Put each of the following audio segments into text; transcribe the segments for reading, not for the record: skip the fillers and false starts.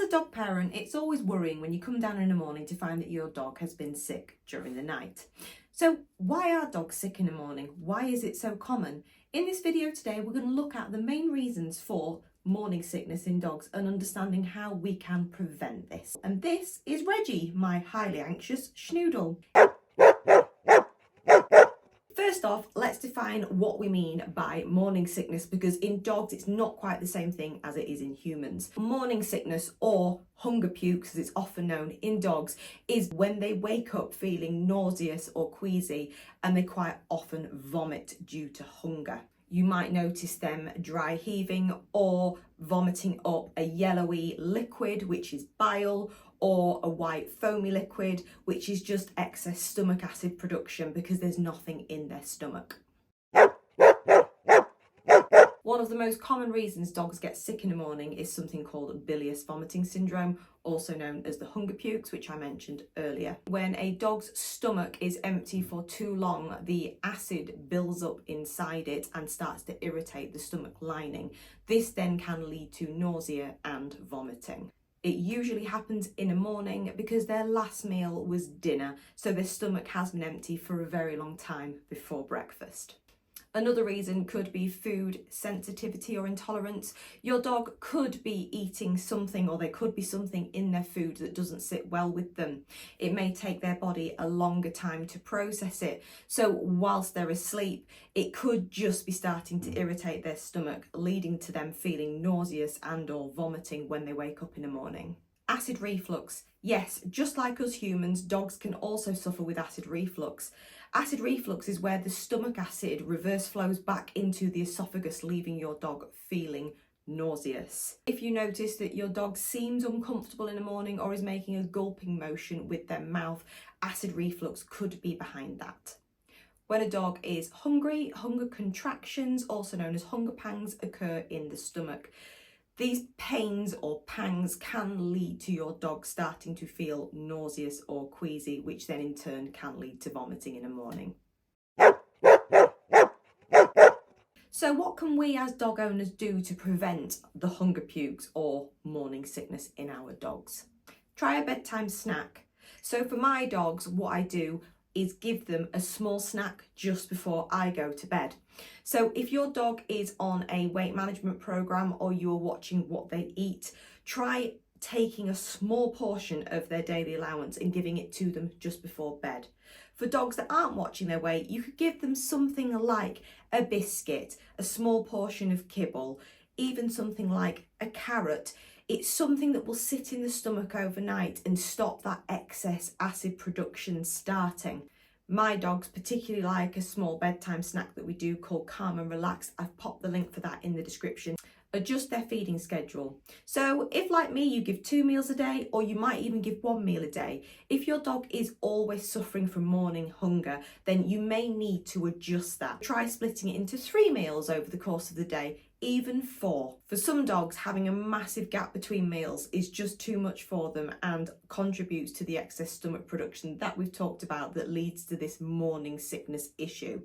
a dog parent, it's always worrying when you come down in the morning to find that your dog has been sick during the night. So why are dogs sick in the morning? Why is it so common? In this video today, we're going to look at the main reasons for morning sickness in dogs and understanding how we can prevent this. And this is Reggie, my highly anxious schnoodle. First off, let's define what we mean by morning sickness, because in dogs it's not quite the same thing as it is in humans. Morning sickness, or hunger pukes as it's often known in dogs, is when they wake up feeling nauseous or queasy and they quite often vomit due to hunger. You might notice them dry heaving or vomiting up a yellowy liquid, which is bile, or a white foamy liquid, which is just excess stomach acid production because there's nothing in their stomach. One of the most common reasons dogs get sick in the morning is something called bilious vomiting syndrome, also known as the hunger pukes, which I mentioned earlier. When a dog's stomach is empty for too long, the acid builds up inside it and starts to irritate the stomach lining. This then can lead to nausea and vomiting. It usually happens in the morning because their last meal was dinner, so their stomach has been empty for a very long time before breakfast. Another reason could be food sensitivity or intolerance. Your dog could be eating something, or there could be something in their food that doesn't sit well with them. It may take their body a longer time to process it. So whilst they're asleep, it could just be starting to irritate their stomach, leading to them feeling nauseous and or vomiting when they wake up in the morning. Acid reflux. Yes, just like us humans, dogs can also suffer with acid reflux. Acid reflux is where the stomach acid reverse flows back into the esophagus, leaving your dog feeling nauseous. If you notice that your dog seems uncomfortable in the morning or is making a gulping motion with their mouth, acid reflux could be behind that. When a dog is hungry, hunger contractions, also known as hunger pangs, occur in the stomach. These pains or pangs can lead to your dog starting to feel nauseous or queasy, which then in turn can lead to vomiting in the morning. So what can we as dog owners do to prevent the hunger pukes or morning sickness in our dogs? Try a bedtime snack. So for my dogs, what I do is give them a small snack just before I go to bed. So if your dog is on a weight management program or you're watching what they eat, try taking a small portion of their daily allowance and giving it to them just before bed. For dogs that aren't watching their weight, you could give them something like a biscuit, a small portion of kibble, even something like a carrot. It's something that will sit in the stomach overnight and stop that excess acid production starting. My dogs particularly like a small bedtime snack that we do called Calm and Relax. I've popped the link for that in the description. Adjust their feeding schedule. So if, like me, you give 2 meals a day, or you might even give 1 meal a day, if your dog is always suffering from morning hunger, then you may need to adjust that. Try splitting it into 3 meals over the course of the day, even 4. For some dogs, having a massive gap between meals is just too much for them and contributes to the excess stomach production that we've talked about that leads to this morning sickness issue.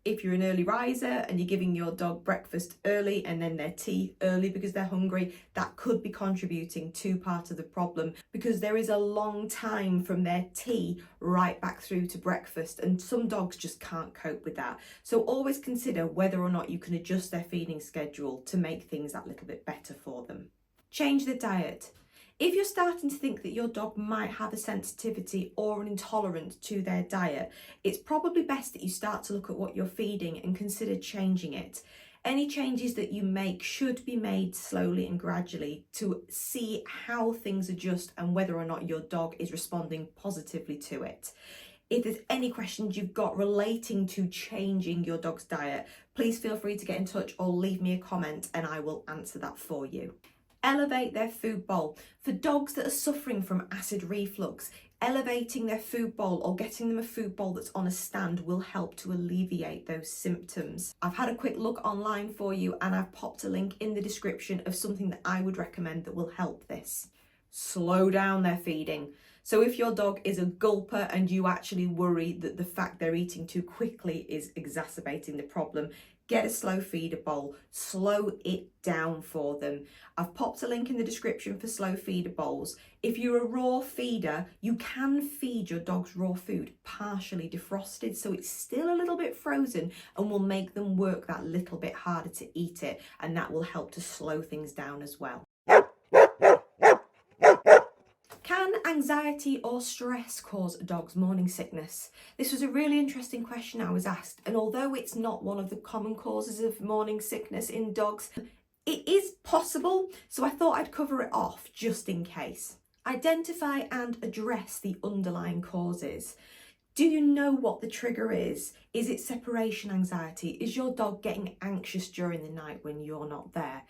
If you're an early riser and you're giving your dog breakfast early and then their tea early because they're hungry, that could be contributing to part of the problem, because there is a long time from their tea right back through to breakfast, and some dogs just can't cope with that. So always consider whether or not you can adjust their feeding schedule to make things that little bit better for them. Change the diet. If you're starting to think that your dog might have a sensitivity or an intolerance to their diet, it's probably best that you start to look at what you're feeding and consider changing it. Any changes that you make should be made slowly and gradually to see how things adjust and whether or not your dog is responding positively to it. If there's any questions you've got relating to changing your dog's diet, please feel free to get in touch or leave me a comment and I will answer that for you. Elevate their food bowl. For dogs that are suffering from acid reflux, elevating their food bowl or getting them a food bowl that's on a stand will help to alleviate those symptoms. I've had a quick look online for you and I've popped a link in the description of something that I would recommend that will help this. Slow down their feeding. So if your dog is a gulper and you actually worry that the fact they're eating too quickly is exacerbating the problem, Get a slow feeder bowl, slow it down for them. I've popped a link in the description for slow feeder bowls. If you're a raw feeder, you can feed your dogs raw food partially defrosted, so it's still a little bit frozen and will make them work that little bit harder to eat it, and that will help to slow things down as well. Can anxiety or stress cause a dog's morning sickness? This was a really interesting question I was asked, and although it's not one of the common causes of morning sickness in dogs, it is possible, so I thought I'd cover it off just in case. Identify and address the underlying causes. Do you know what the trigger is? Is it separation anxiety? Is your dog getting anxious during the night when you're not there?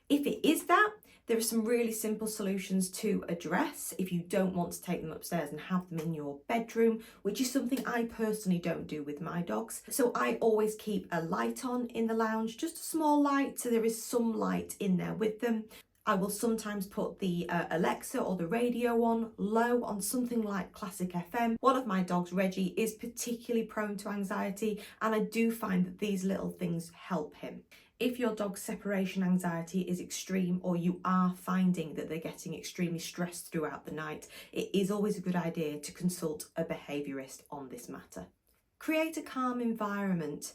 If it is that, there are some really simple solutions to address if you don't want to take them upstairs and have them in your bedroom, which is something I personally don't do with my dogs. So I always keep a light on in the lounge, just a small light, so there is some light in there with them. I will sometimes put the Alexa or the radio on low on something like Classic FM. One of my dogs, Reggie, is particularly prone to anxiety, and I do find that these little things help him. If your dog's separation anxiety is extreme, or you are finding that they're getting extremely stressed throughout the night, it is always a good idea to consult a behaviourist on this matter. Create a calm environment.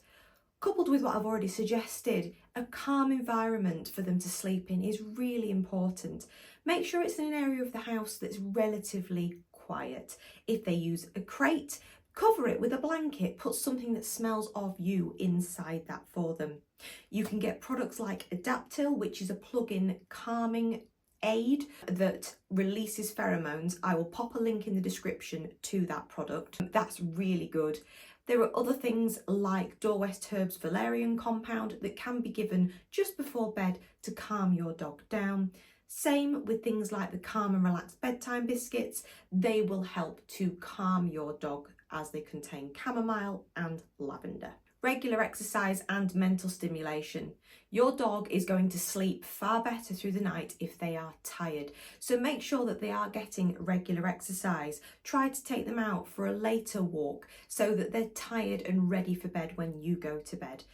Coupled with what I've already suggested, a calm environment for them to sleep in is really important. Make sure it's in an area of the house that's relatively quiet. If they use a crate, cover it with a blanket, put something that smells of you inside that for them. You can get products like Adaptil, which is a plug-in calming aid that releases pheromones. I will pop a link in the description to that product. That's really good. There are other things like Dorwest Herbs Valerian compound that can be given just before bed to calm your dog down. Same with things like the Calm and Relax Bedtime biscuits. They will help to calm your dog as they contain chamomile and lavender. Regular exercise and mental stimulation. Your dog is going to sleep far better through the night if they are tired. So make sure that they are getting regular exercise. Try to take them out for a later walk so that they're tired and ready for bed when you go to bed.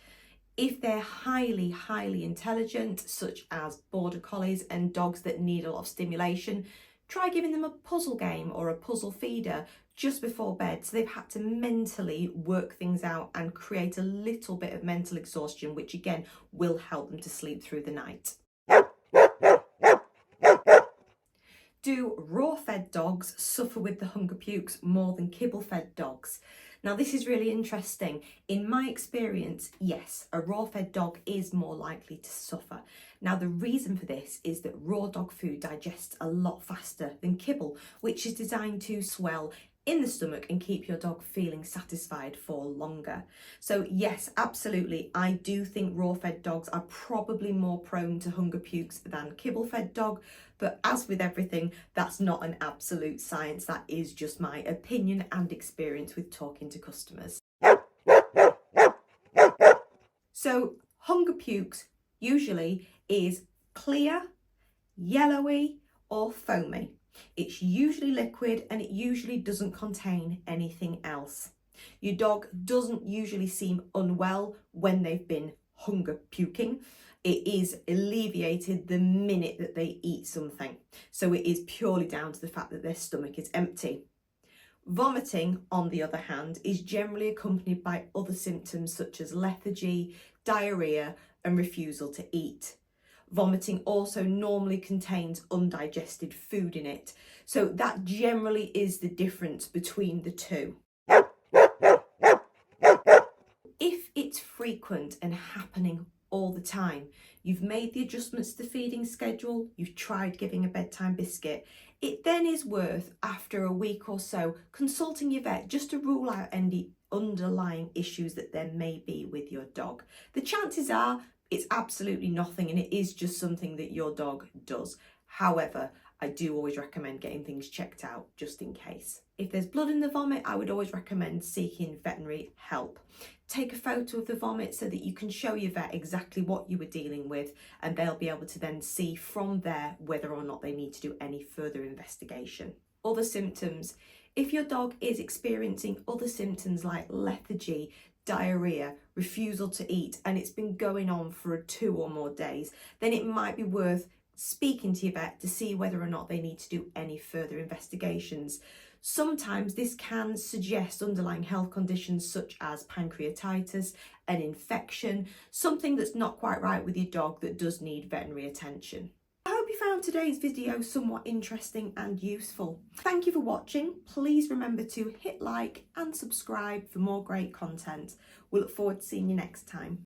If they're highly intelligent, such as border collies and dogs that need a lot of stimulation, try giving them a puzzle game or a puzzle feeder just before bed, so they've had to mentally work things out and create a little bit of mental exhaustion, which again will help them to sleep through the night. Do raw-fed dogs suffer with the hunger pukes more than kibble-fed dogs? Now, this is really interesting. In my experience, yes, a raw-fed dog is more likely to suffer. Now, the reason for this is that raw dog food digests a lot faster than kibble, which is designed to swell in the stomach and keep your dog feeling satisfied for longer. So yes, absolutely, I do think raw-fed dogs are probably more prone to hunger pukes than kibble-fed dog, but as with everything, that's not an absolute science. That is just my opinion and experience with talking to customers. So hunger pukes usually is clear, yellowy or foamy. It's usually liquid and it usually doesn't contain anything else. Your dog doesn't usually seem unwell when they've been hunger puking. It is alleviated the minute that they eat something. So it is purely down to the fact that their stomach is empty. Vomiting, on the other hand, is generally accompanied by other symptoms such as lethargy, diarrhea, and refusal to eat. Vomiting also normally contains undigested food in it. So that generally is the difference between the two. If it's frequent and happening all the time, you've made the adjustments to the feeding schedule, you've tried giving a bedtime biscuit, it then is worth, after a week or so, consulting your vet just to rule out any underlying issues that there may be with your dog. The chances are it's absolutely nothing and it is just something that your dog does. However, I do always recommend getting things checked out just in case. If there's blood in the vomit, I would always recommend seeking veterinary help. Take a photo of the vomit so that you can show your vet exactly what you were dealing with, and they'll be able to then see from there whether or not they need to do any further investigation. Other symptoms. If your dog is experiencing other symptoms like lethargy, diarrhea, refusal to eat, and it's been going on for 2 or more days, then it might be worth speaking to your vet to see whether or not they need to do any further investigations. Sometimes this can suggest underlying health conditions such as pancreatitis, an infection, something that's not quite right with your dog that does need veterinary attention. I hope you found today's video somewhat interesting and useful. Thank you for watching. Please remember to hit like and subscribe for more great content. We look forward to seeing you next time.